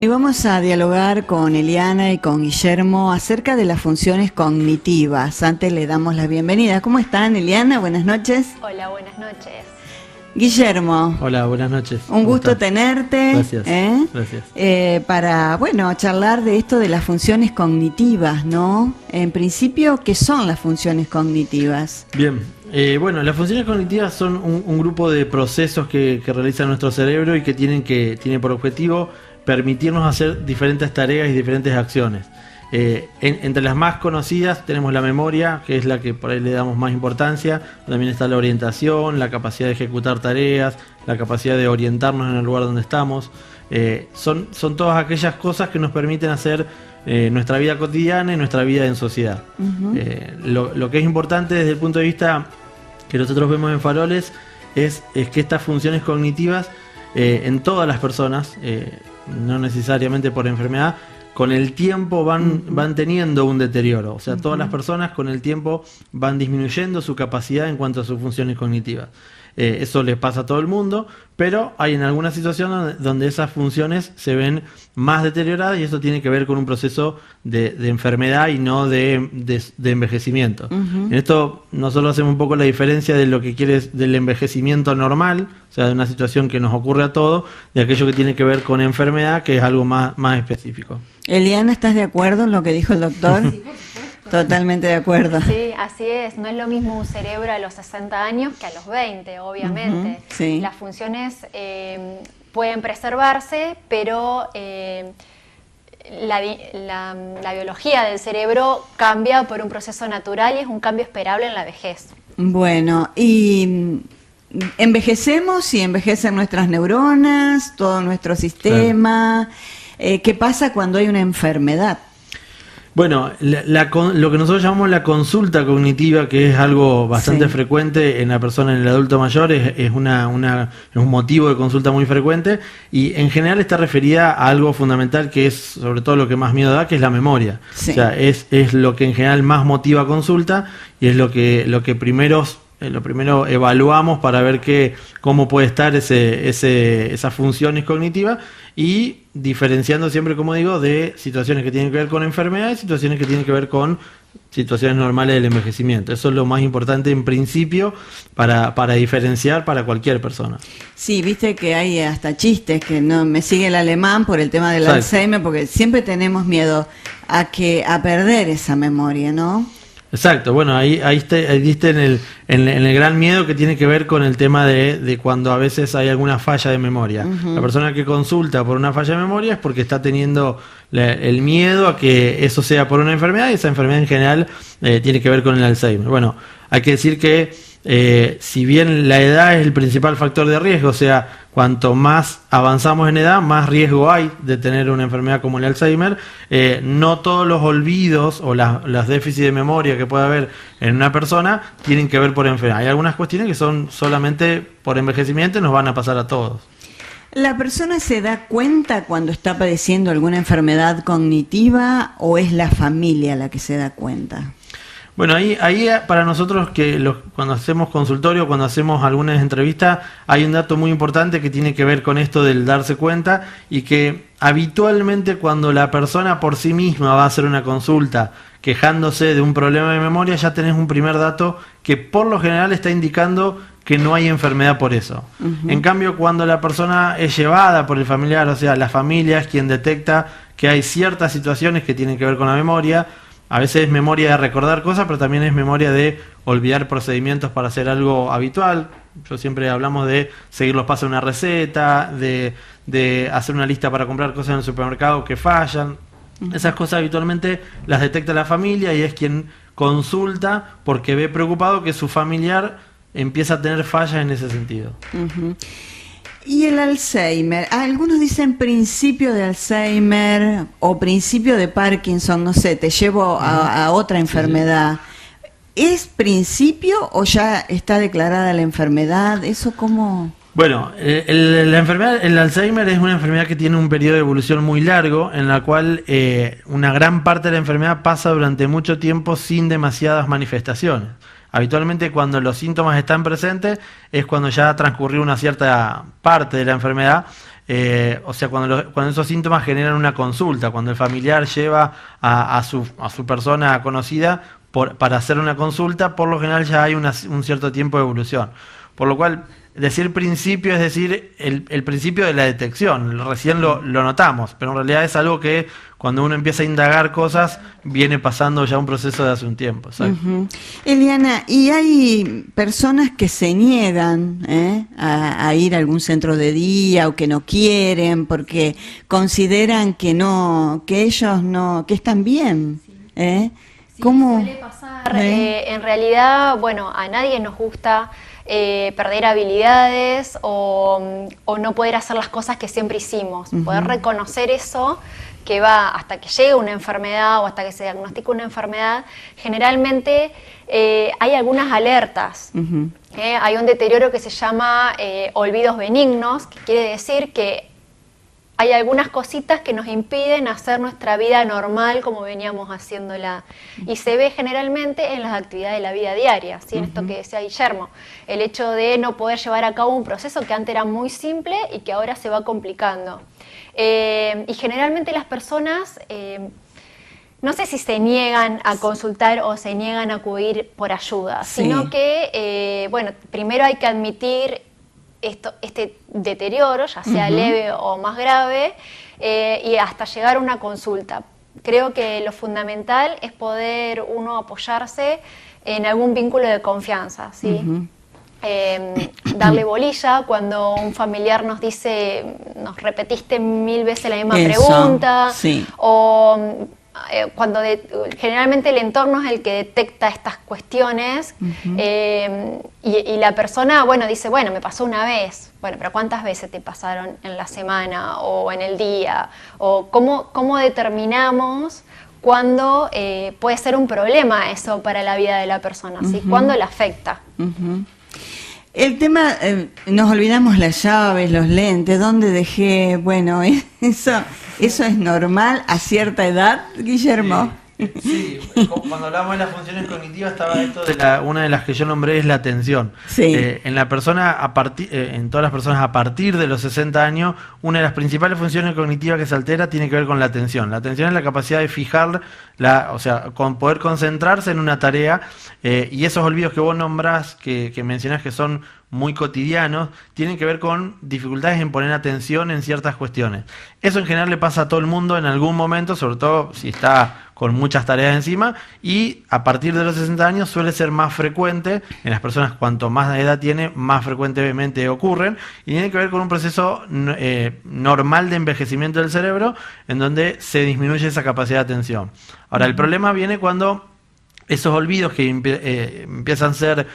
Y vamos a dialogar con Eliana y con Guillermo acerca de las funciones cognitivas. Antes le damos la bienvenida. ¿Cómo están, Eliana? Buenas noches. Hola, buenas noches. Guillermo. Hola, buenas noches. Un gusto tenerte. Gracias. Gracias. Para, charlar de esto de las funciones cognitivas, ¿no? En principio, ¿qué son las funciones cognitivas? Bien. Las funciones cognitivas son un grupo de procesos que realiza nuestro cerebro y que tiene por objetivo permitirnos hacer diferentes tareas y diferentes acciones. Entre las más conocidas tenemos la memoria, que es la que por ahí le damos más importancia. También está la orientación, la capacidad de ejecutar tareas, la capacidad de orientarnos en el lugar donde estamos. Son todas aquellas cosas que nos permiten hacer nuestra vida cotidiana y nuestra vida en sociedad. Lo que es importante desde el punto de vista que nosotros vemos en Faroles es que estas funciones cognitivas en todas las personas, no necesariamente por enfermedad, con el tiempo van teniendo un deterioro. O sea, todas las personas con el tiempo van disminuyendo su capacidad en cuanto a sus funciones cognitivas. Eso les pasa a todo el mundo, pero hay en algunas situaciones donde esas funciones se ven más deterioradas y eso tiene que ver con un proceso de enfermedad y no de envejecimiento. En esto nosotros hacemos un poco la diferencia de lo que quiere del envejecimiento normal, o sea, de una situación que nos ocurre a todos, de aquello que tiene que ver con enfermedad, que es algo más específico. Eliana, ¿estás de acuerdo en lo que dijo el doctor? Sí, totalmente de acuerdo. Sí, así es. No es lo mismo un cerebro a los 60 años que a los 20, obviamente. Sí. Las funciones pueden preservarse, pero la biología del cerebro cambia por un proceso natural y es un cambio esperable en la vejez. Bueno, y envejecemos y envejecen nuestras neuronas, todo nuestro sistema. Claro. ¿Qué pasa cuando hay una enfermedad? Bueno, lo que nosotros llamamos la consulta cognitiva, que es algo bastante frecuente en la persona, en el adulto mayor, es un motivo de consulta muy frecuente y en general está referida a algo fundamental que es sobre todo lo que más miedo da, que es la memoria. Sí. O sea, es lo que en general más motiva consulta y es lo que primero evaluamos para ver cómo puede estar esas funciones cognitivas y diferenciando siempre, como digo, de situaciones que tienen que ver con enfermedades y situaciones que tienen que ver con situaciones normales del envejecimiento. Eso es lo más importante en principio para diferenciar para cualquier persona. Sí, viste que hay hasta chistes que no me sigue el alemán por el tema del Alzheimer, porque siempre tenemos miedo a perder esa memoria, ¿no? Exacto, bueno, ahí diste en el gran miedo que tiene que ver con el tema de cuando a veces hay alguna falla de memoria. La persona que consulta por una falla de memoria es porque está teniendo el miedo a que eso sea por una enfermedad y esa enfermedad en general tiene que ver con el Alzheimer. Bueno, hay que decir que si bien la edad es el principal factor de riesgo, o sea, cuanto más avanzamos en edad, más riesgo hay de tener una enfermedad como el Alzheimer. No todos los olvidos o las déficits de memoria que puede haber en una persona tienen que ver por enfermedad. Hay algunas cuestiones que son solamente por envejecimiento y nos van a pasar a todos. ¿La persona se da cuenta cuando está padeciendo alguna enfermedad cognitiva o es la familia la que se da cuenta? Bueno, ahí para nosotros cuando hacemos consultorio, cuando hacemos algunas entrevistas, hay un dato muy importante que tiene que ver con esto del darse cuenta y que habitualmente cuando la persona por sí misma va a hacer una consulta quejándose de un problema de memoria, ya tenés un primer dato que por lo general está indicando que no hay enfermedad por eso. En cambio, cuando la persona es llevada por el familiar, o sea, la familia es quien detecta que hay ciertas situaciones que tienen que ver con la memoria. A veces es memoria de recordar cosas, pero también es memoria de olvidar procedimientos para hacer algo habitual. Yo siempre hablamos de seguir los pasos de una receta, de hacer una lista para comprar cosas en el supermercado que fallan. Esas cosas habitualmente las detecta la familia y es quien consulta porque ve preocupado que su familiar empieza a tener fallas en ese sentido. Y el Alzheimer, algunos dicen principio de Alzheimer o principio de Parkinson, no sé, te llevo a otra enfermedad. ¿Es principio o ya está declarada la enfermedad? ¿Eso cómo...? Bueno, la enfermedad, el Alzheimer es una enfermedad que tiene un periodo de evolución muy largo, en la cual una gran parte de la enfermedad pasa durante mucho tiempo sin demasiadas manifestaciones. Habitualmente cuando los síntomas están presentes es cuando ya ha transcurrido una cierta parte de la enfermedad o sea, cuando esos síntomas generan una consulta, cuando el familiar lleva a su persona conocida para hacer una consulta, por lo general ya hay un cierto tiempo de evolución. Por lo cual, decir principio es decir el principio de la detección. Recién lo notamos, pero en realidad es algo que cuando uno empieza a indagar cosas, viene pasando ya un proceso de hace un tiempo. Eliana, ¿y hay personas que se niegan a ir a algún centro de día o que no quieren porque consideran que ellos no, que están bien? Sí, ¿Cómo? suele pasar. En realidad, bueno, a nadie nos gusta perder habilidades o no poder hacer las cosas que siempre hicimos. Poder reconocer eso que va hasta que llegue una enfermedad o hasta que se diagnostique una enfermedad, generalmente hay algunas alertas. Hay un deterioro que se llama olvidos benignos, que quiere decir que hay algunas cositas que nos impiden hacer nuestra vida normal como veníamos haciéndola. Y se ve generalmente en las actividades de la vida diaria, ¿sí? En esto que decía Guillermo. El hecho de no poder llevar a cabo un proceso que antes era muy simple y que ahora se va complicando. Y generalmente las personas, no sé si se niegan a consultar o se niegan a acudir por ayuda, sino que, bueno, primero hay que admitir este deterioro, ya sea leve o más grave, y hasta llegar a una consulta. Creo que lo fundamental es poder uno apoyarse en algún vínculo de confianza, ¿sí? Darle bolilla cuando un familiar nos dice, nos repetiste 1000 veces la misma pregunta, o cuando generalmente el entorno es el que detecta estas cuestiones, y la persona, bueno, dice, bueno, me pasó una vez, bueno, pero ¿cuántas veces te pasaron en la semana o en el día? O ¿cómo determinamos cuándo puede ser un problema eso para la vida de la persona? ¿Sí? ¿Cuándo la afecta? El tema, nos olvidamos las llaves, los lentes, ¿dónde dejé? Bueno, eso es normal a cierta edad, Guillermo. Sí, cuando hablamos de las funciones cognitivas estaba esto de una de las que yo nombré es la atención. En la persona, en todas las personas a partir de los 60 años, una de las principales funciones cognitivas que se altera tiene que ver con la atención. La atención es la capacidad de fijar, o sea, con poder concentrarse en una tarea, y esos olvidos que vos nombrás, que mencionás que son muy cotidianos, tienen que ver con dificultades en poner atención en ciertas cuestiones. Eso en general le pasa a todo el mundo en algún momento, sobre todo si está con muchas tareas encima, y a partir de los 60 años suele ser más frecuente. En las personas cuanto más edad tiene, más frecuentemente ocurren, y tiene que ver con un proceso normal de envejecimiento del cerebro, en donde se disminuye esa capacidad de atención. Ahora, el problema viene cuando esos olvidos que empiezan a ser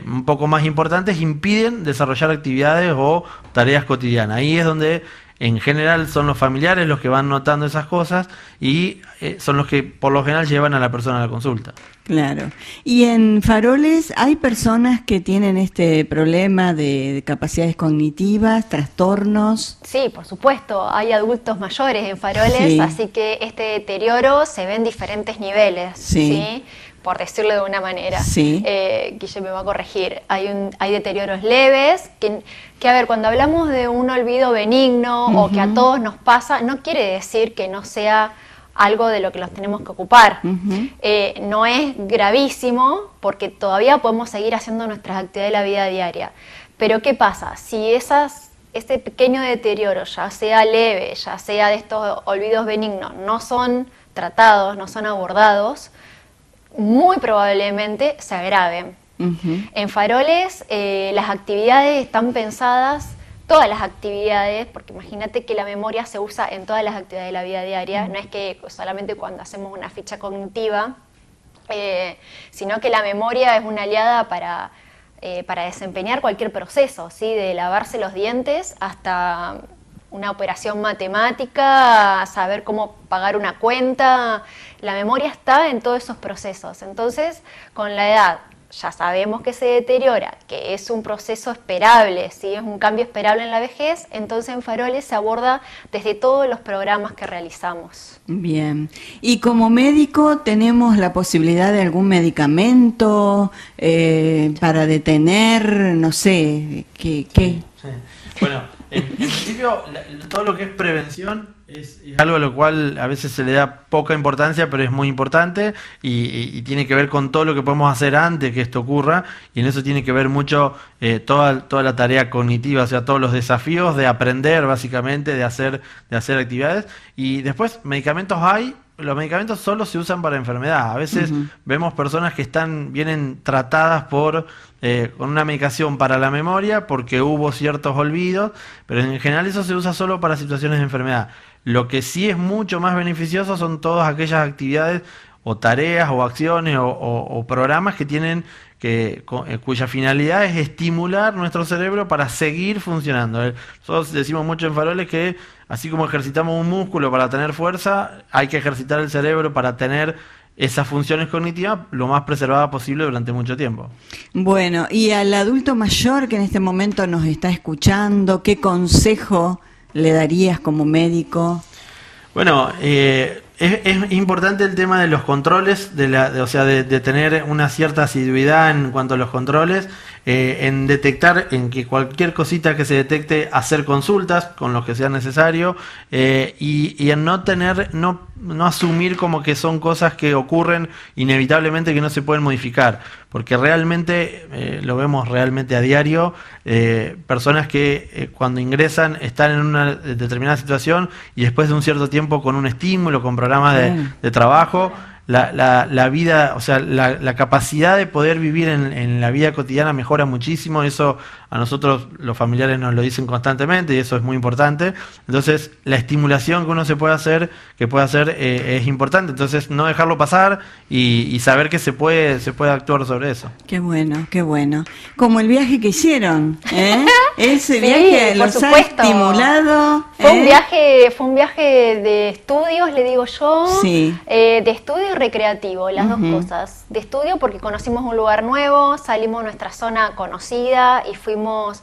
un poco más importantes impiden desarrollar actividades o tareas cotidianas. Ahí es donde en general son los familiares los que van notando esas cosas y son los que por lo general llevan a la persona a la consulta. Claro. Y en Faroles hay personas que tienen este problema de capacidades cognitivas, trastornos. Sí, por supuesto. Hay adultos mayores en Faroles, así que este deterioro se ve en diferentes niveles, ¿sí? Por decirlo de una manera. Guille me va a corregir. Hay deterioros leves que, a ver, cuando hablamos de un olvido benigno o que a todos nos pasa, no quiere decir que no sea algo de lo que nos tenemos que ocupar. No es gravísimo porque todavía podemos seguir haciendo nuestras actividades de la vida diaria. Pero ¿qué pasa? Si ese pequeño deterioro, ya sea leve, ya sea de estos olvidos benignos, no son tratados, no son abordados, muy probablemente se agraven. En Faroles las actividades están pensadas, todas las actividades, porque imagínate que la memoria se usa en todas las actividades de la vida diaria, no es que solamente cuando hacemos una ficha cognitiva, sino que la memoria es una aliada para desempeñar cualquier proceso, ¿sí? De lavarse los dientes hasta una operación matemática, saber cómo pagar una cuenta. La memoria está en todos esos procesos. Entonces, con la edad ya sabemos que se deteriora, que es un proceso esperable, ¿sí? Es un cambio esperable en la vejez. Entonces en Faroles se aborda desde todos los programas que realizamos. Bien. Y como médico, ¿tenemos la posibilidad de algún medicamento para detener, no sé, qué? Bueno, En principio, todo lo que es prevención es algo a lo cual a veces se le da poca importancia, pero es muy importante y tiene que ver con todo lo que podemos hacer antes que esto ocurra, y en eso tiene que ver mucho toda la tarea cognitiva, o sea, todos los desafíos de aprender, básicamente, de hacer actividades. Y después, medicamentos hay. Los medicamentos solo se usan para enfermedad. A veces vemos personas que vienen tratadas con una medicación para la memoria porque hubo ciertos olvidos, pero en general eso se usa solo para situaciones de enfermedad. Lo que sí es mucho más beneficioso son todas aquellas actividades o tareas o acciones o programas que tienen cuya finalidad es estimular nuestro cerebro para seguir funcionando. Nosotros decimos mucho en Faroles que así como ejercitamos un músculo para tener fuerza, hay que ejercitar el cerebro para tener esas funciones cognitivas lo más preservadas posible durante mucho tiempo. Bueno, y al adulto mayor que en este momento nos está escuchando, ¿qué consejo le darías como médico? Bueno, es importante el tema de los controles, o sea, de tener una cierta asiduidad en cuanto a los controles, en detectar, en que cualquier cosita que se detecte, hacer consultas con lo que sea necesario, y en no asumir como que son cosas que ocurren inevitablemente que no se pueden modificar, porque realmente lo vemos realmente a diario, personas que cuando ingresan están en una determinada situación y después de un cierto tiempo con un estímulo, con programas de trabajo, la vida, o sea, la capacidad de poder vivir en la vida cotidiana mejora muchísimo. Eso a nosotros los familiares nos lo dicen constantemente y eso es muy importante. Entonces la estimulación que uno puede hacer es importante. Entonces no dejarlo pasar y saber que se puede actuar sobre eso. Qué bueno, qué bueno. Como el viaje que hicieron, ¿eh? Ese Sí, viaje por los supuesto. ha estimulado. Fue un viaje de estudios, le digo yo, Sí. De estudio y recreativo, las dos cosas. De estudio porque conocimos un lugar nuevo, salimos de nuestra zona conocida y fuimos,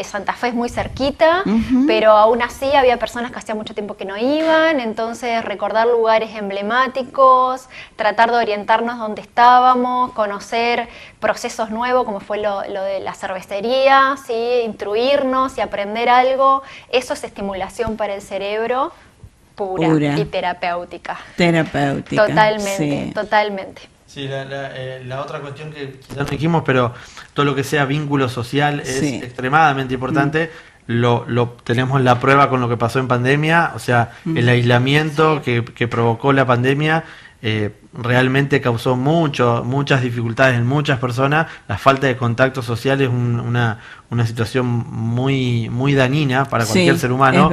Santa Fe es muy cerquita, pero aún así había personas que hacía mucho tiempo que no iban, entonces recordar lugares emblemáticos, tratar de orientarnos dónde estábamos, conocer procesos nuevos como fue lo de la cervecería, ¿sí? Instruirnos y aprender algo, eso es estimulación para el cerebro pura. Y terapéutica. Terapéutica. Totalmente, sí. totalmente. Sí, la otra cuestión que quizás no dijimos, pero todo lo que sea vínculo social es extremadamente importante. Tenemos la prueba con lo que pasó en pandemia, o sea, el aislamiento que provocó la pandemia realmente causó muchas dificultades en muchas personas. La falta de contacto social es una situación muy dañina para cualquier ser humano,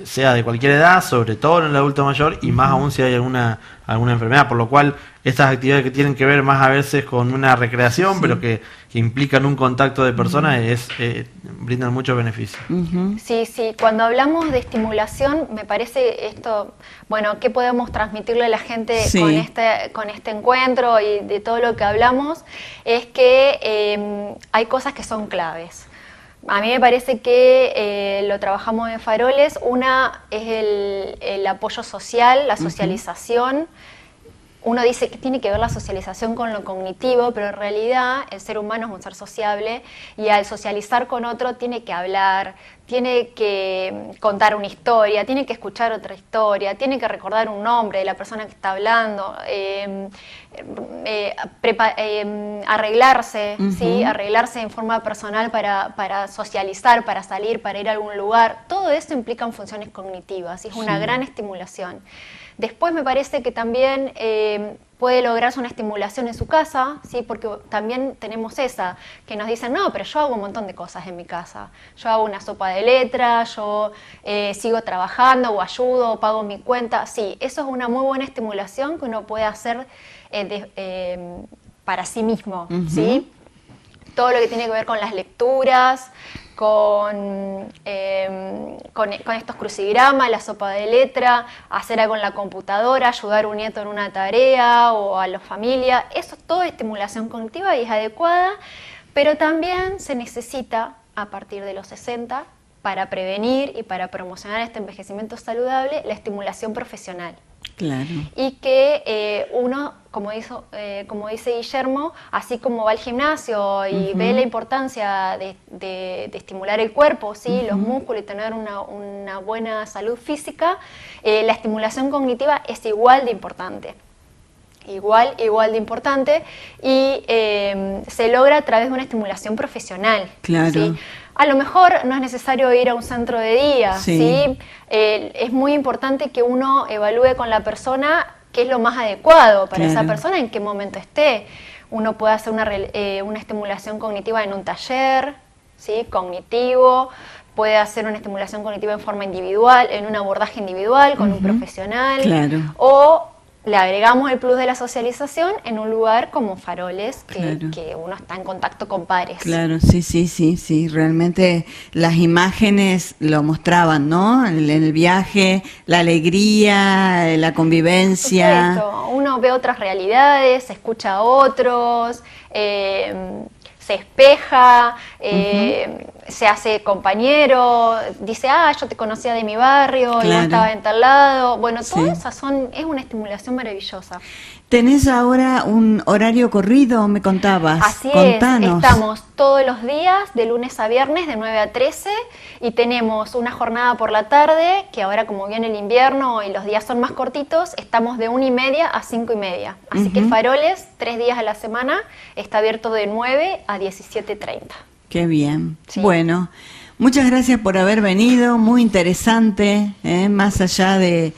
sea de cualquier edad, sobre todo en el adulto mayor, y más aún si hay alguna enfermedad, por lo cual estas actividades que tienen que ver más a veces con una recreación, pero que implican un contacto de personas, brindan muchos beneficios. Sí, cuando hablamos de estimulación, me parece esto, bueno, ¿qué podemos transmitirle a la gente con este encuentro y de todo lo que hablamos? Es que hay cosas que son claves. A mí me parece que lo trabajamos en Faroles. Una es el apoyo social, la socialización. Uno dice que tiene que ver la socialización con lo cognitivo, pero en realidad el ser humano es un ser sociable y al socializar con otro tiene que hablar, tiene que contar una historia, tiene que escuchar otra historia, tiene que recordar un nombre de la persona que está hablando, arreglarse, ¿sí? Arreglarse en forma personal para socializar, para salir, para ir a algún lugar. Todo eso implica funciones cognitivas y es una gran estimulación. Después me parece que también puede lograrse una estimulación en su casa, ¿sí? Porque también tenemos esa, que nos dicen, no, pero yo hago un montón de cosas en mi casa. Yo hago una sopa de letras, yo sigo trabajando o ayudo o pago mi cuenta. Sí, eso es una muy buena estimulación que uno puede hacer para sí mismo, ¿sí? Todo lo que tiene que ver con las lecturas, con estos crucigramas, la sopa de letra, hacer algo en la computadora, ayudar a un nieto en una tarea o a la familia. Eso es todo estimulación cognitiva y es adecuada, pero también se necesita a partir de los 60 para prevenir y para promocionar este envejecimiento saludable la estimulación profesional. Claro. Y que uno como dice Guillermo, así como va al gimnasio y ve la importancia de estimular el cuerpo, ¿sí? Los músculos y tener una buena salud física, la estimulación cognitiva es igual de importante. Igual de importante, y se logra a través de una estimulación profesional. Claro. ¿Sí? A lo mejor no es necesario ir a un centro de día, ¿sí? Es muy importante que uno evalúe con la persona qué es lo más adecuado para esa persona, en qué momento esté. Uno puede hacer una estimulación cognitiva en un taller, ¿sí? Cognitivo, puede hacer una estimulación cognitiva en forma individual, en un abordaje individual con un profesional, o le agregamos el plus de la socialización en un lugar como Faroles, que uno está en contacto con pares. Claro, sí, realmente las imágenes lo mostraban, ¿no? En el viaje, la alegría, la convivencia. Perfecto. Uno ve otras realidades, escucha a otros, se espeja, se hace compañero, dice, yo te conocía de mi barrio, yo estaba en tal lado. Bueno, todas esas es una estimulación maravillosa. ¿Tenés ahora un horario corrido, me contabas? Así Contanos. es, estamos todos los días, de lunes a viernes, de 9 a 13, y tenemos una jornada por la tarde, que ahora como viene el invierno y los días son más cortitos, estamos de 1:30 a 5:30. Así que Faroles, 3 días a la semana, está abierto de 9 a 17:30. Qué bien. Sí. Bueno, muchas gracias por haber venido, muy interesante, más allá de...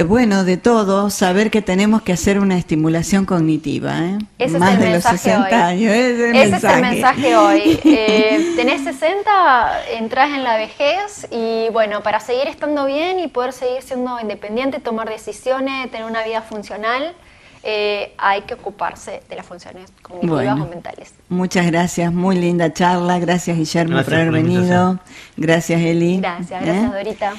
bueno, de todo, saber que tenemos que hacer una estimulación cognitiva, Ese más es el de los 60 hoy. años. Ese es el mensaje hoy. Tenés 60, entrás en la vejez y bueno, para seguir estando bien y poder seguir siendo independiente, tomar decisiones, tener una vida funcional, hay que ocuparse de las funciones cognitivas o mentales. Muchas gracias, muy linda charla. Gracias, Guillermo, por haber venido. Gracias, Eli. Gracias, Dorita.